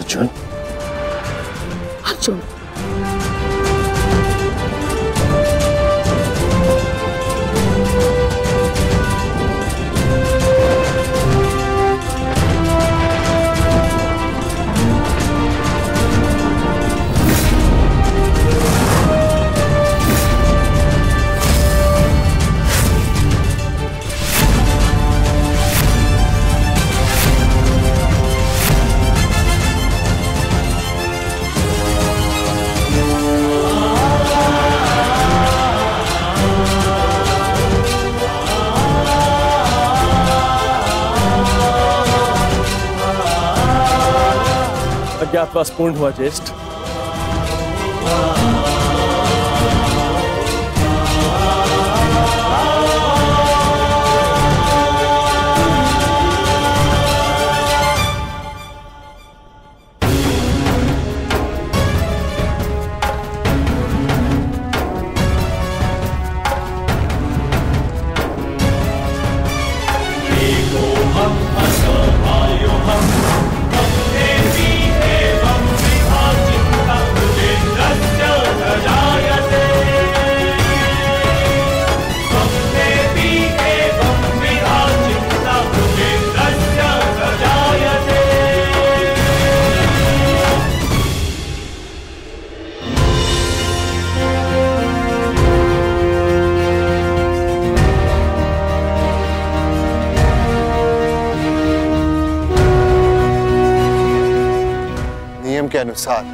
अर्जुन, अर्जुन, अज्ञातवास पूर्ण हुआ ज्येष्ठ। के अनुसार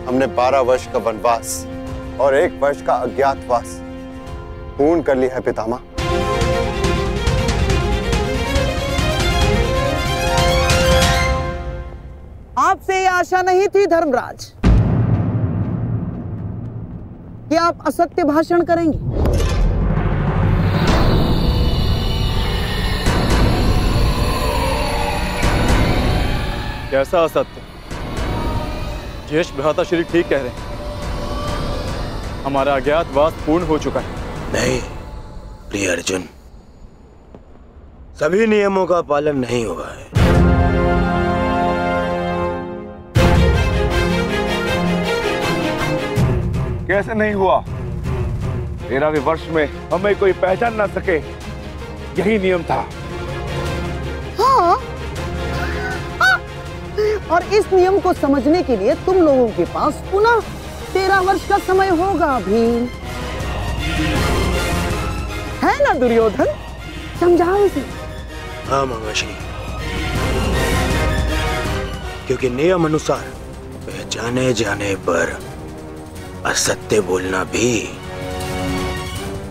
हमने 12 वर्ष का वनवास और 1 वर्ष का अज्ञातवास पूर्ण कर लिया है पितामह। आपसे यह आशा नहीं थी धर्मराज कि आप असत्य भाषण करेंगे। कैसा असत्य? ज्येष्ठ भ्राता श्री ठीक कह रहे हैं, हमारा अज्ञातवास पूर्ण हो चुका है। नहीं प्रिय अर्जुन, सभी नियमों का पालन नहीं हुआ है। कैसे नहीं हुआ? 13वें वर्ष में हमें कोई पहचान ना सके, यही नियम था। हाँ, और इस नियम को समझने के लिए तुम लोगों के पास पुनः 13 वर्ष का समय होगा भीम, है ना दुर्योधन? समझाओ इसे। हाँ मामाश्री, क्योंकि नियम अनुसार पहचाने जाने पर असत्य बोलना भी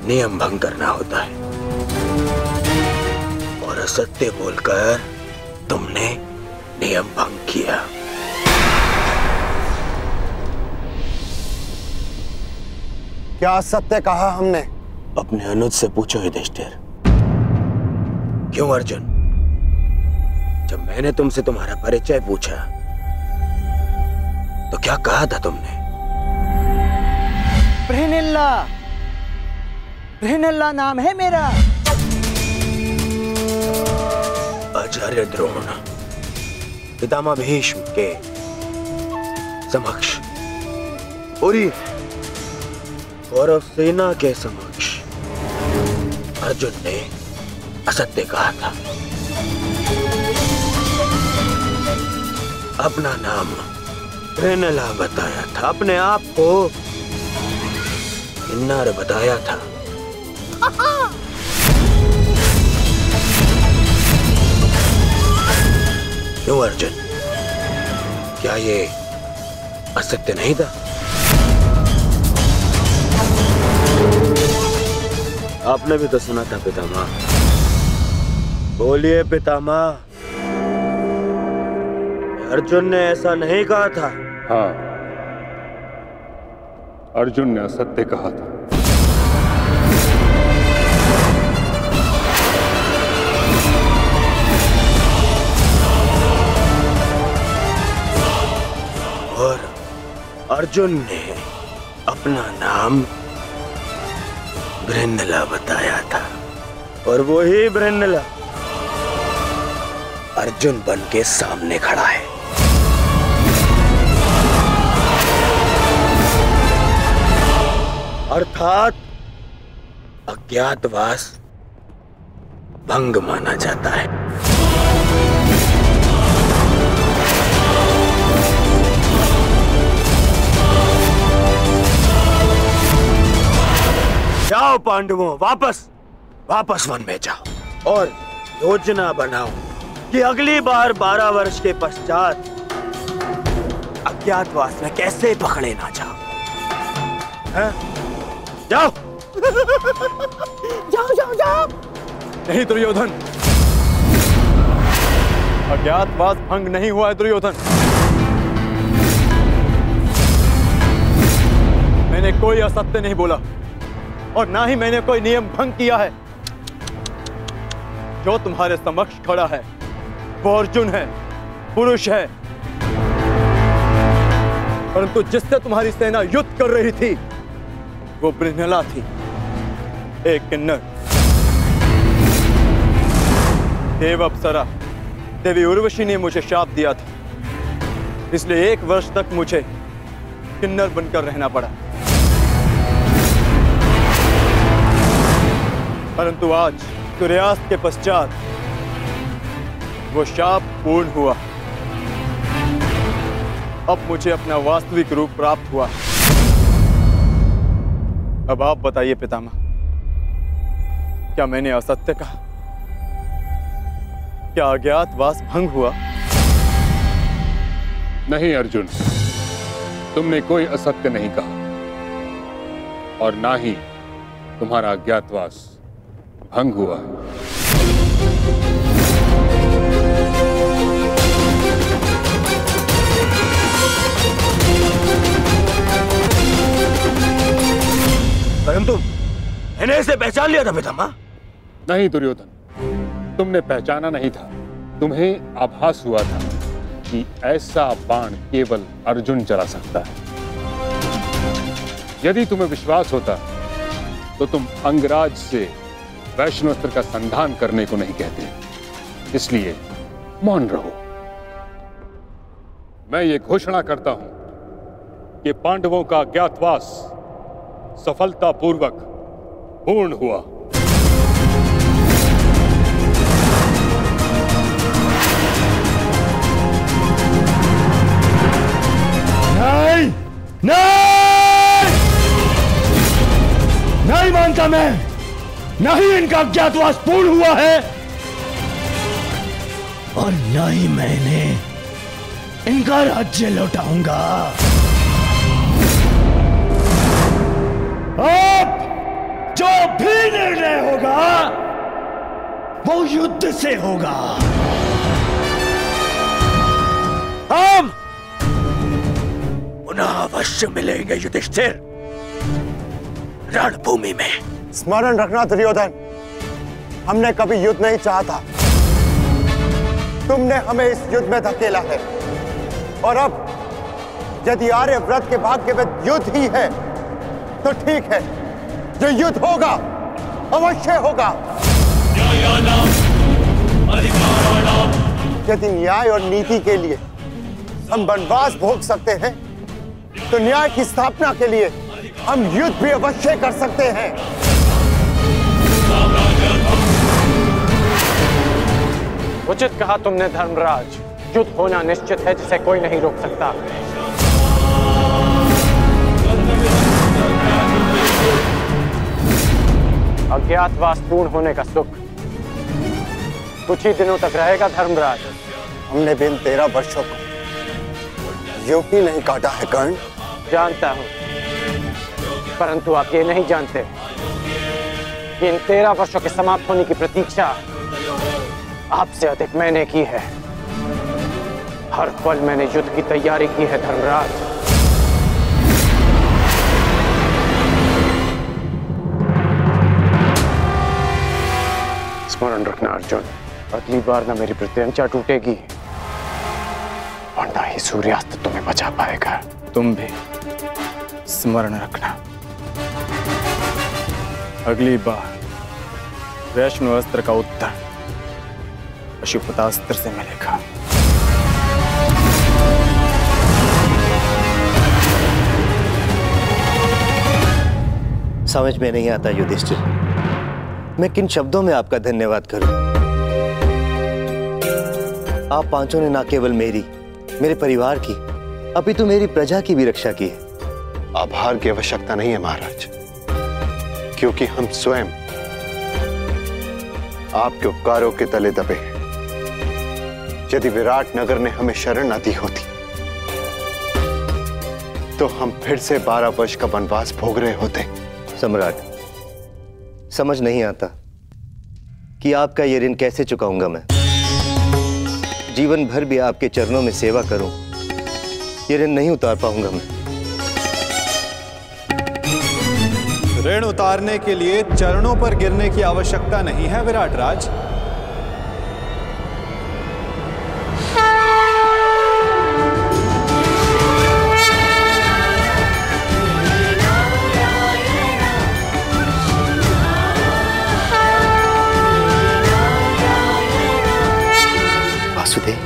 नियम भंग करना होता है, और असत्य बोलकर तुमने नियम भंग किया। क्या सत्य कहा हमने? अपने अनुज से पूछो युधिष्ठिर। क्यों अर्जुन, जब मैंने तुमसे तुम्हारा परिचय पूछा तो क्या कहा था तुमने? बृहनिल्ला, बृहनिल्ला नाम है मेरा। आचार्य द्रोण पितामह भीष्म के समक्ष, पूरी कौरव सेना के समक्ष अर्जुन ने असत्य कहा था। अपना नाम बृहनिल्ला बताया था, अपने आप को किन्नर बताया था। क्यों अर्जुन, क्या ये असत्य नहीं था? आपने भी तो सुना था पितामह। बोलिए पितामह, अर्जुन ने ऐसा नहीं कहा था? हाँ, अर्जुन ने असत्य कहा था। और अर्जुन ने अपना नाम बृहनिल्ला बताया था, और वही बृहनिल्ला अर्जुन बन के सामने खड़ा है। अर्थात अज्ञातवास भंग माना जाता है। जाओ पांडवों, वापस वन में जाओ और योजना बनाओ कि अगली बार 12 वर्ष के पश्चात अज्ञातवास में कैसे पकड़े ना जाओ। हैं? जाओ जाओ। नहीं दुर्योधन, अज्ञातवास भंग नहीं हुआ है दुर्योधन। मैंने कोई असत्य नहीं बोला और ना ही मैंने कोई नियम भंग किया है। जो तुम्हारे समक्ष खड़ा है वो अर्जुन है, पुरुष है, परंतु जिससे तुम्हारी सेना युद्ध कर रही थी वो बृहनला थी, एक किन्नर। देव अप्सरा देवी उर्वशी ने मुझे शाप दिया था, इसलिए 1 वर्ष तक मुझे किन्नर बनकर रहना पड़ा। परंतु आज सूर्यास्त के पश्चात वो शाप पूर्ण हुआ। अब मुझे अपना वास्तविक रूप प्राप्त हुआ। अब आप बताइए पितामह, क्या मैंने असत्य कहा? क्या अज्ञातवास भंग हुआ? नहीं अर्जुन, तुमने कोई असत्य नहीं कहा और ना ही तुम्हारा अज्ञातवास भंग हुआ। परंतु मैंने इसे पहचान लिया था पितामह। नहीं दुर्योधन, तुमने पहचाना नहीं था। तुम्हें आभास हुआ था कि ऐसा बाण केवल अर्जुन चला सकता है। यदि तुम्हें विश्वास होता तो तुम अंगराज से वैष्णवास्त्र का संधान करने को नहीं कहते, इसलिए मौन रहो। मैं ये घोषणा करता हूं कि पांडवों का अज्ञातवास सफलतापूर्वक पूर्ण हुआ। नहीं, नहीं मानता मैं। नहीं इनका अज्ञातवास पूर्ण हुआ है और न ही मैंने इनका राज्य लौटाऊंगा। अब जो भी निर्णय होगा वो युद्ध से होगा। हम पुनः अवश्य मिलेंगे युधिष्ठिर, रणभूमि में। स्मरण रखना दुर्योधन, हमने कभी युद्ध नहीं चाहा था। तुमने हमें इस युद्ध में धकेला है और अब यदि आर्यव्रत के भाग्य में युद्ध ही है तो ठीक है, जो युद्ध होगा अवश्य होगा। यदि न्याय और नीति के लिए हम वनवास भोग सकते हैं तो न्याय की स्थापना के लिए हम युद्ध भी अवश्य कर सकते हैं। उचित कहा तुमने धर्मराज, युद्ध होना निश्चित है जिसे कोई नहीं रोक सकता। अज्ञातवास पूर्ण होने का सुख कुछ ही दिनों तक रहेगा धर्मराज। हमने बिन 13 वर्षों को यूं ही नहीं काटा है कर्ण। जानता हूं, परंतु आप ये नहीं जानते कि इन 13 वर्षों के समाप्त होने की प्रतीक्षा आपसे अधिक मैंने की है। हर पल मैंने युद्ध की तैयारी की है धर्मराज। स्मरण रखना अर्जुन, अगली बार ना मेरी प्रत्यंचा टूटेगी और ना ही सूर्यास्त तुम्हें बचा पाएगा। तुम भी स्मरण रखना, अगली बार वैष्णवास्त्र का उत्तर पशुपतास्त्र से मिलेगा। समझ में नहीं आता युधिष्ठिर, मैं किन शब्दों में आपका धन्यवाद करूं। आप पांचों ने ना केवल मेरी, मेरे परिवार की, अपितु मेरी प्रजा की भी रक्षा की है। आभार की आवश्यकता नहीं है महाराज, क्योंकि हम स्वयं आपके उपकारों के तले दबे हैं। यदि विराट नगर ने हमें शरण न दी होती तो हम फिर से 12 वर्ष का वनवास भोग रहे होते। सम्राट, समझ नहीं आता कि आपका ये ऋण कैसे चुकाऊंगा मैं। जीवन भर भी आपके चरणों में सेवा करूं, ये ऋण नहीं उतार पाऊंगा मैं। ऋण उतारने के लिए चरणों पर गिरने की आवश्यकता नहीं है विराट राज। वासुदेव,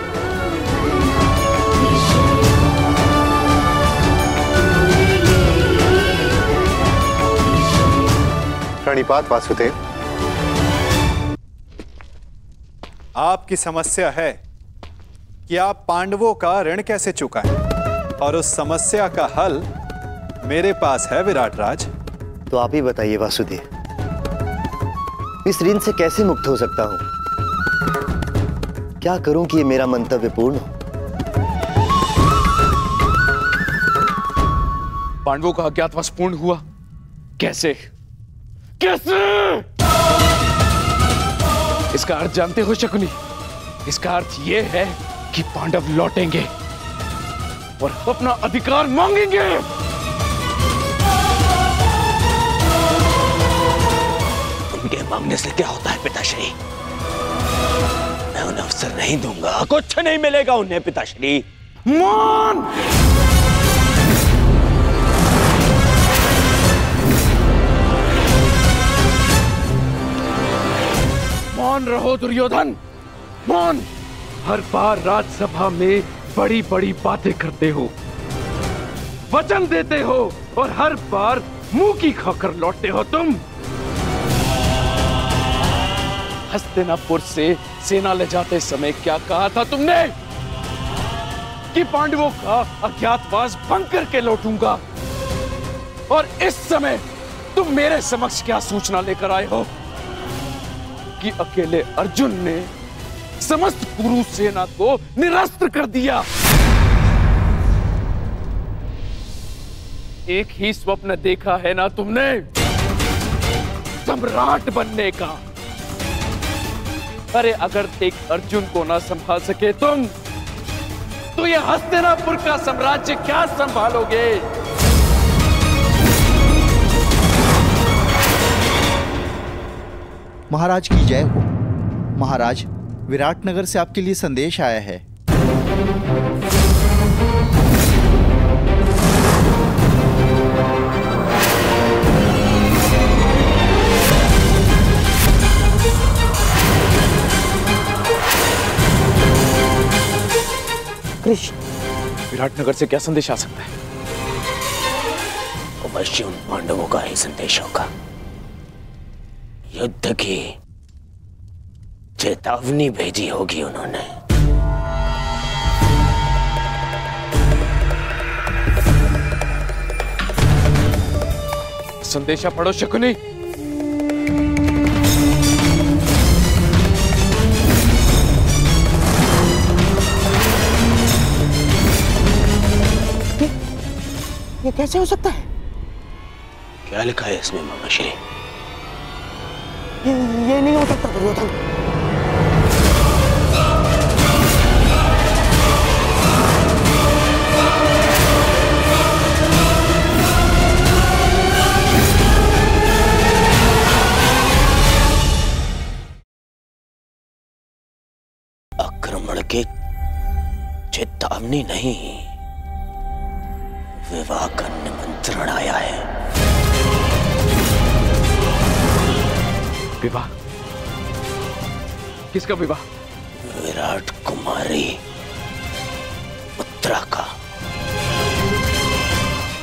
प्रणिपात वासुदेव। आपकी समस्या है कि आप पांडवों का ऋण कैसे चुकाएं, और उस समस्या का हल मेरे पास है विराट राज। तो आप ही बताइए वासुदेव, इस ऋण से कैसे मुक्त हो सकता हूं? क्या करूं कि ये मेरा मंतव्य पूर्ण हो? पांडवों का अज्ञातवास पूर्ण हुआ कैसे? कैसे? इसका अर्थ जानते हो शकुनी? इसका अर्थ यह है कि पांडव लौटेंगे और अपना अधिकार मांगेंगे। उनके मांगने से क्या होता है पिताश्री? मैं उन्हें अवसर नहीं दूंगा, कुछ नहीं मिलेगा उन्हें पिताश्री। मान! मान रहो दुर्योधन, मान! हर बार राजसभा में बड़ी बड़ी बातें करते हो, वचन देते हो और हर बार मुंह की खाकर लौटते हो तुम। हस्तिनापुर से सेना ले जाते समय क्या कहा था तुमने? कि पांडवों का अज्ञातवास भंग करके लौटूंगा। और इस समय तुम मेरे समक्ष क्या सूचना लेकर आए हो? कि अकेले अर्जुन ने समस्त कुरु सेना को निरस्त्र कर दिया। एक ही स्वप्न देखा है ना तुमने, सम्राट बनने का। अरे अगर एक अर्जुन को ना संभाल सके तुम, तो ये हस्तिनापुर का साम्राज्य क्या संभालोगे? महाराज की जय हो। महाराज, विराटनगर से आपके लिए संदेश आया है। कृष्ण, विराटनगर से क्या संदेश आ सकता है? अवश्य उन पांडवों का ही संदेश होगा। युद्ध की चेतावनी भेजी होगी उन्होंने। संदेशा पढ़ो शकुनी। ये कैसे हो सकता है? क्या लिखा है इसमें मामाश्री? ये नहीं हो सकता दुर्योधन। आक्रमण की चेतावनी नहीं, विवाह का निमंत्रण आया है। विवाह? किसका विवाह? विराट कुमारी उत्तरा का।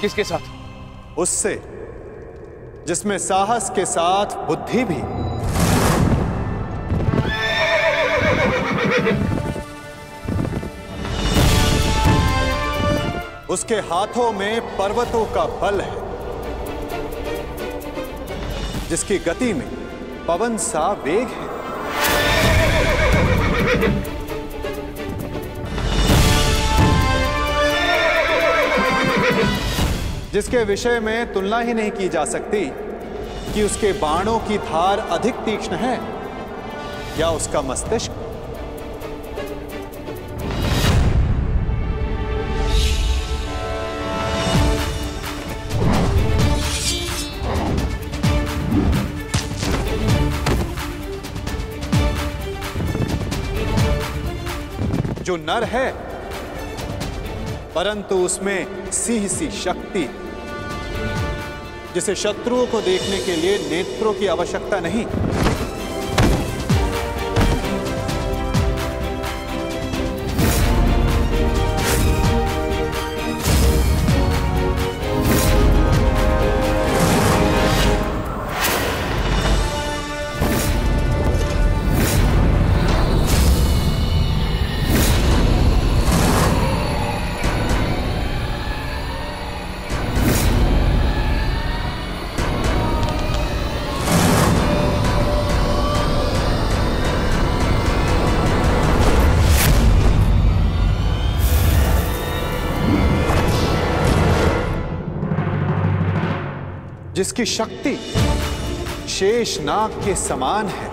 किसके साथ? उससे जिसमें साहस के साथ बुद्धि भी। उसके हाथों में पर्वतों का बल है, जिसकी गति में पवन सा वेग है। जिसके विषय में तुलना ही नहीं की जा सकती कि उसके बाणों की धार अधिक तीक्ष्ण है या उसका मस्तिष्क। जो नर है, परंतु उसमें सिंह सी शक्ति, जिसे शत्रुओं को देखने के लिए नेत्रों की आवश्यकता नहीं। जिसकी शक्ति शेष नाग के समान है।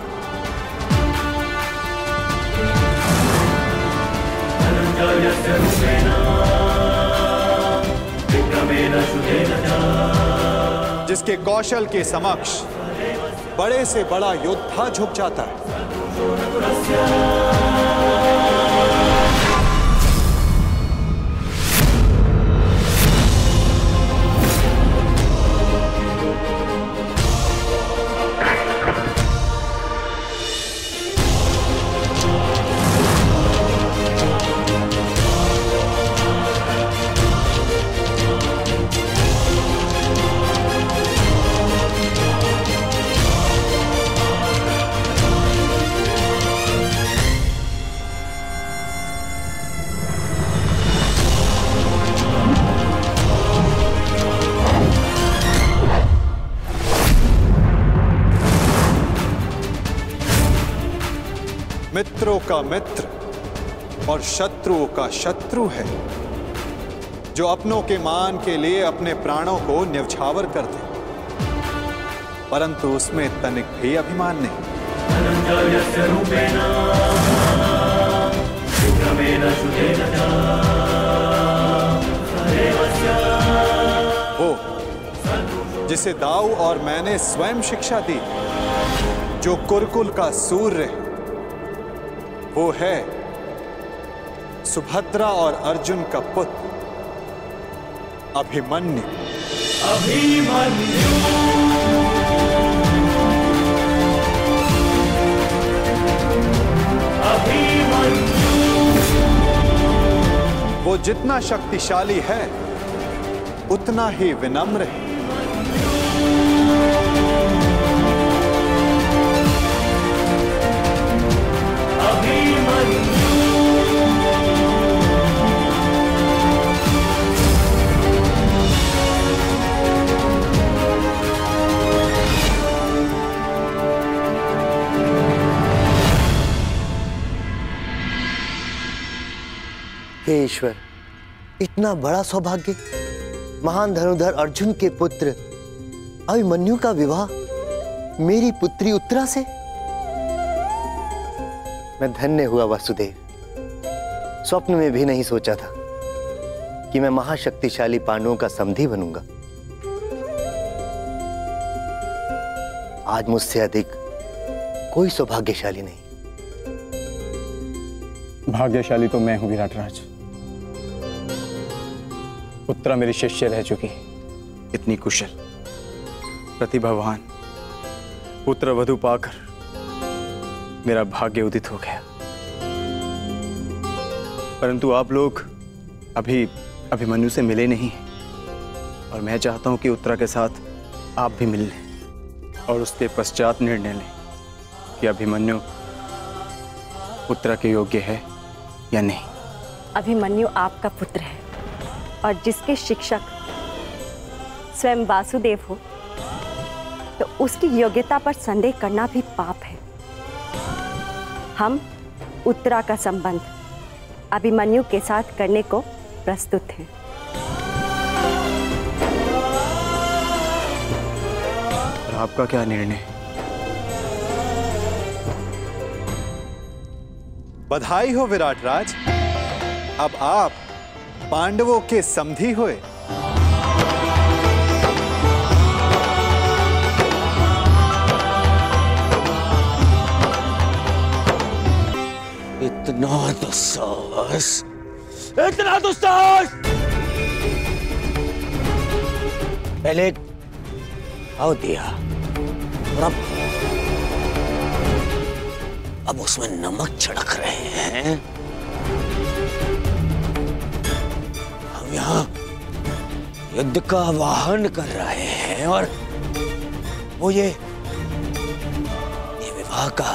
जिसके कौशल के समक्ष बड़े से बड़ा योद्धा झुक जाता है। मित्रों का मित्र और शत्रुओं का शत्रु है, जो अपनों के मान के लिए अपने प्राणों को न्यौछावर कर दे, परंतु उसमें तनिक भी अभिमान नहीं। वो जिसे दाऊ और मैंने स्वयं शिक्षा दी, जो कुरुकुल का सूर्य है, वो है सुभद्रा और अर्जुन का पुत्र अभिमन्यु। वो जितना शक्तिशाली है उतना ही विनम्र है। हे ईश्वर, इतना बड़ा सौभाग्य, महान धनुर्धर अर्जुन के पुत्र अभिमन्यु का विवाह मेरी पुत्री उत्तरा से। मैं धन्य हुआ वासुदेव। स्वप्न में भी नहीं सोचा था कि मैं महाशक्तिशाली पांडवों का समधी बनूंगा। आज मुझसे अधिक कोई सौभाग्यशाली नहीं। भाग्यशाली तो मैं हूं विराटराज। उत्तरा मेरी शिष्य रह चुकी, इतनी कुशल, प्रतिभावान, पुत्र वधु पाकर मेरा भाग्य उदित हो गया। परंतु आप लोग अभी अभिमन्यु से मिले नहीं, और मैं चाहता हूं कि उत्तरा के साथ आप भी मिल लें और उसके पश्चात निर्णय लें कि अभिमन्यु पुत्र के योग्य है या नहीं। अभिमन्यु आपका पुत्र है और जिसके शिक्षक स्वयं वासुदेव हो तो उसकी योग्यता पर संदेह करना भी पाप है। हम उत्तरा का संबंध अभिमन्यु के साथ करने को प्रस्तुत हैं। आपका क्या निर्णय? बधाई हो विराट राज, अब आप पांडवों के समधी हुए। इतना दुस्साहस, इतना दुस्साहस! पहले आओ दिया और अब उसमें नमक छिड़क रहे हैं। हम यहाँ युद्ध का आह्वान कर रहे हैं और वो ये विवाह का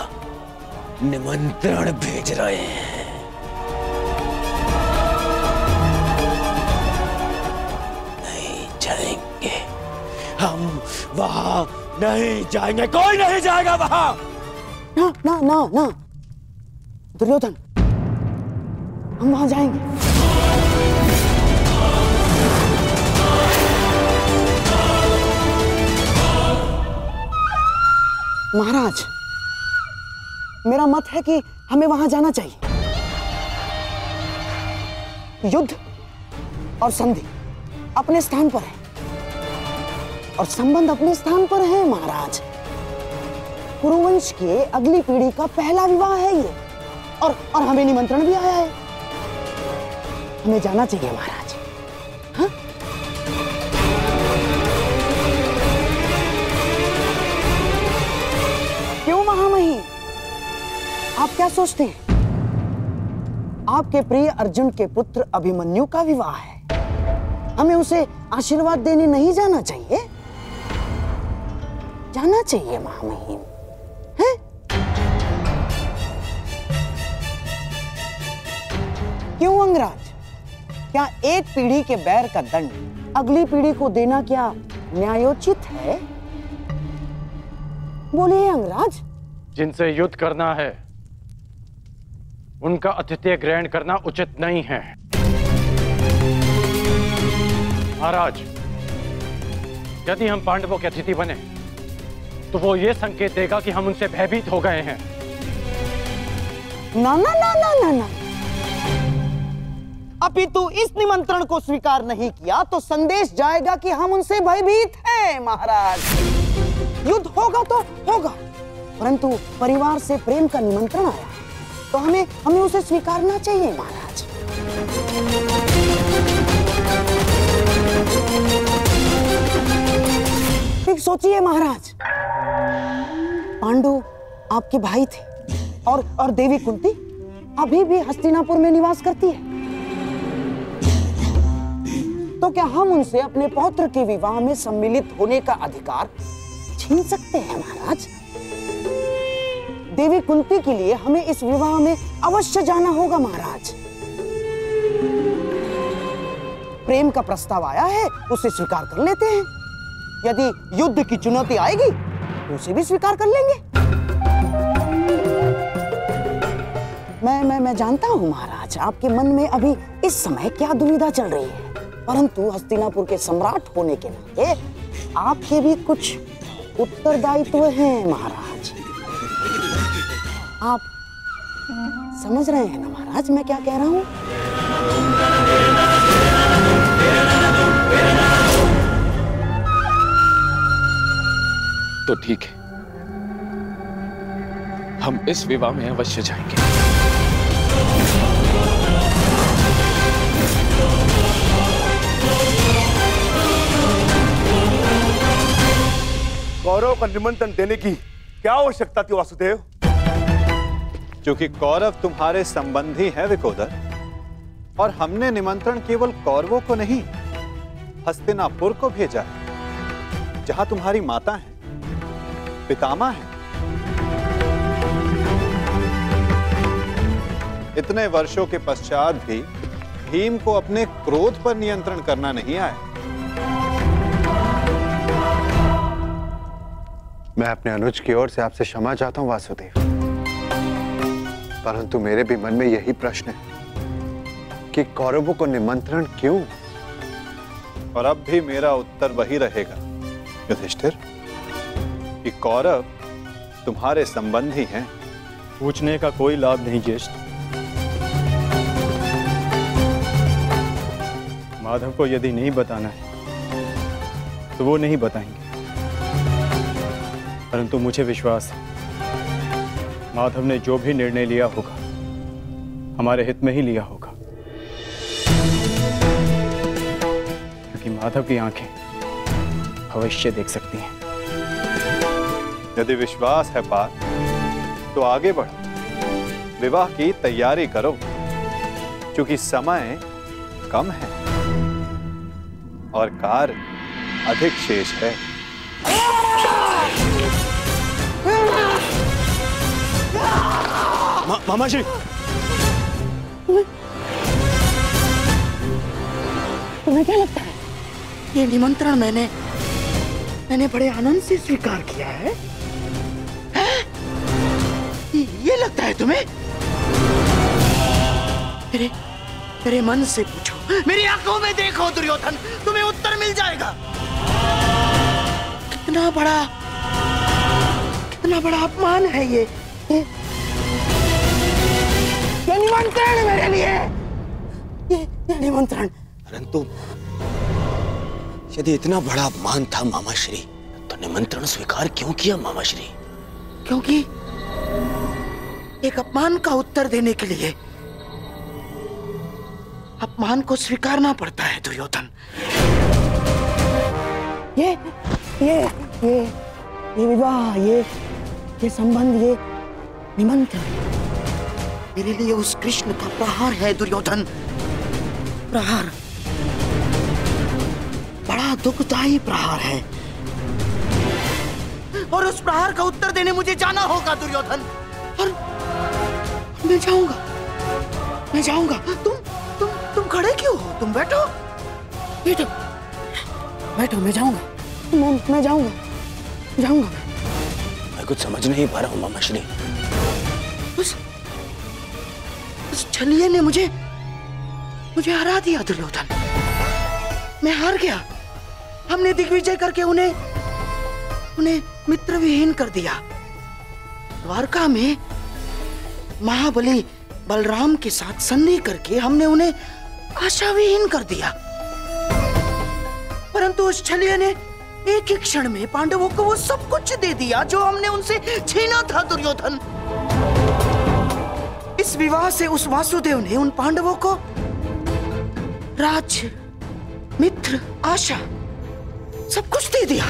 निमंत्रण भेज रहे हैं। नहीं जाएंगे, हम वहां नहीं जाएंगे, कोई नहीं जाएगा वहां। ना ना ना ना दुर्योधन, हम वहां जाएंगे। महाराज, मेरा मत है कि हमें वहां जाना चाहिए। युद्ध और संधि अपने स्थान पर है और संबंध अपने स्थान पर है महाराज। कुरुवंश के अगली पीढ़ी का पहला विवाह है ये और हमें निमंत्रण भी आया है। हमें जाना चाहिए महाराज। हाँ? क्यों महामहिम, आप क्या सोचते हैं? आपके प्रिय अर्जुन के पुत्र अभिमन्यु का विवाह है, हमें उसे आशीर्वाद देने नहीं जाना चाहिए? जाना चाहिए महामहिम, हैं? क्यों अंगराज, क्या एक पीढ़ी के बैर का दंड अगली पीढ़ी को देना क्या न्यायोचित है? बोलिए अंगराज। जिनसे युद्ध करना है उनका आतिथ्य ग्रहण करना उचित नहीं है। महाराज, यदि हम पांडवों के अतिथि बने तो वो ये संकेत देगा कि हम उनसे भयभीत हो गए हैं। ना ना ना ना ना ना, अपितु इस निमंत्रण को स्वीकार नहीं किया तो संदेश जाएगा कि हम उनसे भयभीत हैं। महाराज, युद्ध होगा तो होगा, परंतु परिवार से प्रेम का निमंत्रण आया तो हमें उसे स्वीकारना चाहिए महाराज। ठीक सोचिए महाराज, पांडु आपके भाई थे और देवी कुंती अभी भी हस्तिनापुर में निवास करती है, तो क्या हम उनसे अपने पौत्र के विवाह में सम्मिलित होने का अधिकार छीन सकते हैं महाराज? देवी कुंती के लिए हमें इस विवाह में अवश्य जाना होगा महाराज। प्रेम का प्रस्ताव आया है, उसे स्वीकार कर लेते हैं। यदि युद्ध की चुनौती आएगी तो उसे भी स्वीकार कर लेंगे। मैं जानता हूं महाराज, आपके मन में अभी इस समय क्या दुविधा चल रही है, परंतु हस्तिनापुर के सम्राट होने के नाते आपके भी कुछ उत्तरदायित्व हैं महाराज। आप समझ रहे हैं ना महाराज मैं क्या कह रहा हूं? तो ठीक है, हम इस विवाह में अवश्य जाएंगे। कौरव का निमंत्रण देने की क्या आवश्यकता थी वासुदेव? क्योंकि कौरव तुम्हारे संबंधी हैं विकोदर, और हमने निमंत्रण केवल कौरवों को नहीं हस्तिनापुर को भेजा है। जहां तुम्हारी माता है, पितामह है। इतने वर्षों के पश्चात भी भीम को अपने क्रोध पर नियंत्रण करना नहीं आया। मैं अपने अनुज की ओर से आपसे क्षमा चाहता हूं वासुदेव, परंतु मेरे भी मन में यही प्रश्न है कि कौरवों को निमंत्रण क्यों? और अब भी मेरा उत्तर वही रहेगा युधिष्ठिर, कि कौरव तुम्हारे संबंधी हैं। पूछने का कोई लाभ नहीं ज्येष्ठ। माधव को यदि नहीं बताना है तो वो नहीं बताएंगे, परंतु मुझे विश्वास है माधव ने जो भी निर्णय लिया होगा हमारे हित में ही लिया होगा, क्योंकि माधव की आंखें भविष्य देख सकती हैं। यदि विश्वास है पार्थ, तो आगे बढ़ो, विवाह की तैयारी करो, क्योंकि समय कम है और कार्य अधिक शेष है। मामा जी, तुम्हें क्या लगता है ये निमंत्रण मैंने बड़े आनंद से स्वीकार किया है? ये लगता है तुम्हें? मेरे मन से पूछो, मेरी आंखों में देखो दुर्योधन, तुम्हें उत्तर मिल जाएगा। कितना बड़ा अपमान है ये निमंत्रण मेरे लिए, ये निमंत्रण। परंतु यदि इतना बड़ा अपमान था मामाश्री, तो निमंत्रण स्वीकार क्यों किया मामाश्री? क्योंकि एक अपमान का उत्तर देने के लिए अपमान को स्वीकारना पड़ता है दुर्योधन। ये विवाह, ये संबंध, ये निमंत्रण मेरे लिए उस कृष्ण का प्रहार है दुर्योधन। प्रहार, बड़ा दुखदायी प्रहार है, और उस प्रहार का उत्तर देने मुझे जाना होगा दुर्योधन। और मैं जाऊंगा। तुम खड़े क्यों हो? तुम बैठो, मैं जाऊंगा। मैं जाऊंगा। मैं कुछ समझ नहीं पा रहा हूं मामाश्री। उस छलिए ने मुझे हरा दिया दुर्योधन। मैं हार गया। हमने दिग्विजय करके उन्हें मित्र विहीन कर दिया। द्वारका में महाबली बलराम के साथ संधि करके हमने उन्हें आशा विहीन कर दिया। परंतु उस छलिए ने एक ही क्षण में पांडवों को वो सब कुछ दे दिया जो हमने उनसे छीना था दुर्योधन। इस विवाह से उस वासुदेव ने उन पांडवों को राज्य, मित्र, आशा सब कुछ दे दिया।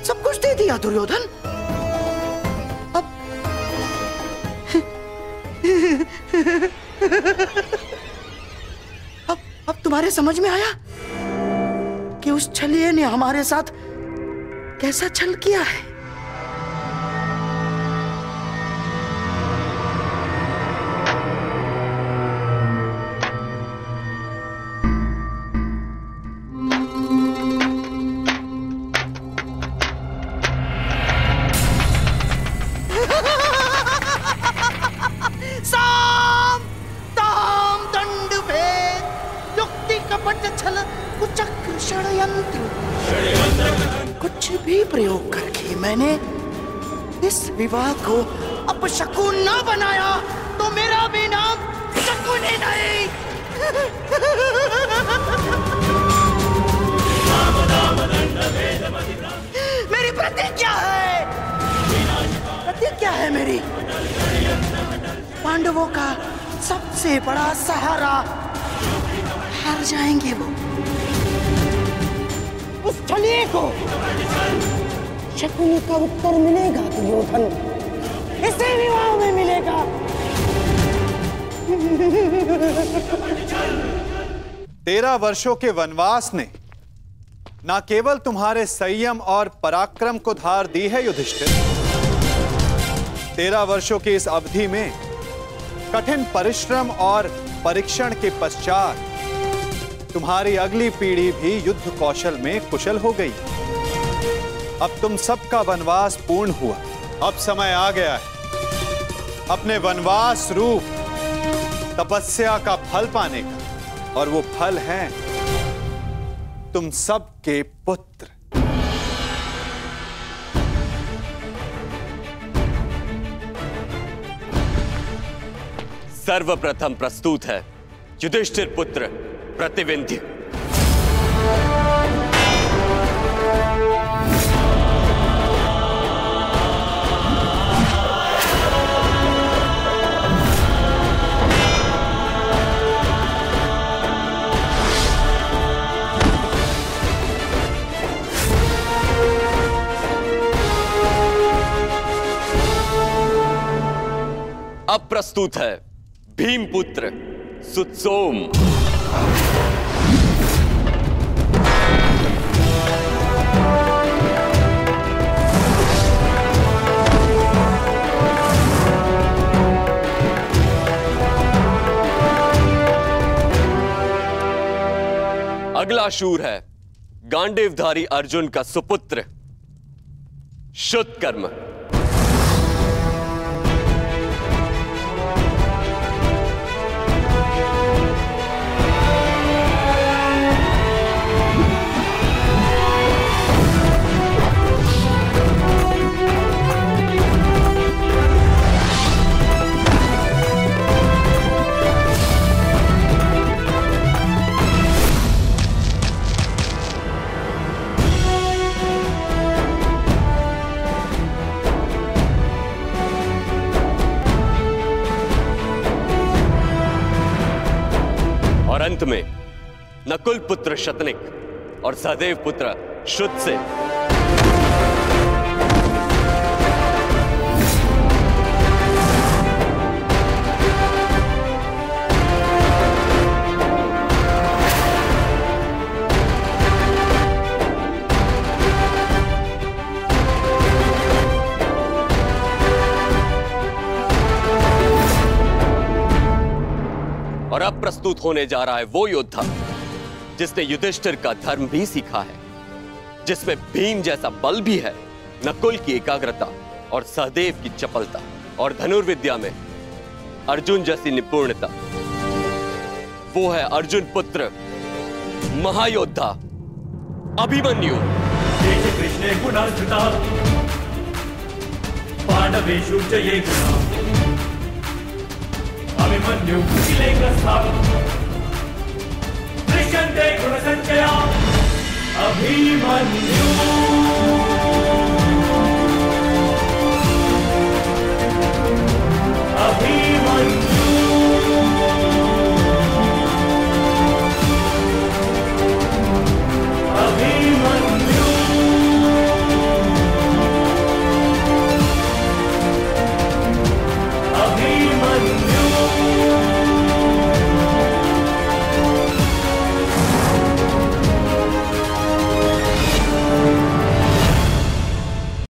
सब कुछ दे दिया दुर्योधन। अब तुम्हारे समझ में आया कि उस छलिए ने हमारे साथ कैसा छल किया है। कुछ भी प्रयोग करके मैंने इस विवाह को अपशकुन न बनाया तो मेरा भी नाम शकुन ही नहीं। मेरी प्रतिज्ञा है मेरी पांडवों का सबसे बड़ा सहारा। हार जाएंगे वो। उस छलिए को शकुनी का उत्तर मिलेगा दुर्योधन, इसे विवाह में मिलेगा। 13 वर्षों के वनवास ने ना केवल तुम्हारे संयम और पराक्रम को धार दी है युधिष्ठिर, 13 वर्षों की इस अवधि में कठिन परिश्रम और परीक्षण के पश्चात तुम्हारी अगली पीढ़ी भी युद्ध कौशल में कुशल हो गई। अब तुम सबका वनवास पूर्ण हुआ। अब समय आ गया है अपने वनवास रूप तपस्या का फल पाने का, और वो फल है तुम सबके पुत्र। सर्वप्रथम प्रस्तुत है युधिष्ठिर पुत्र प्रतिविंध्य। अब प्रस्तुत है भीमपुत्र सुत्सोम। अगला शूर है गांडीवधारी अर्जुन का सुपुत्र शुद्धकर्म। अंत में नकुल पुत्र शतनिक और सहदेव पुत्र शुद्ध से और अब प्रस्तुत होने जा रहा है वो योद्धा जिसने युधिष्ठिर का धर्म भी सीखा है, जिसमें भीम जैसा बल भी है, नकुल की एकाग्रता और सहदेव की चपलता, और धनुर्विद्या में अर्जुन जैसी निपुणता। वो है अर्जुन पुत्र महायोद्धा अभिमन्यु। कृष्णे गुणार्जिता पांडवेषु जये गुणा अभिमन्यु दृश्यन्ते गुणसंचया अभिमन्यु।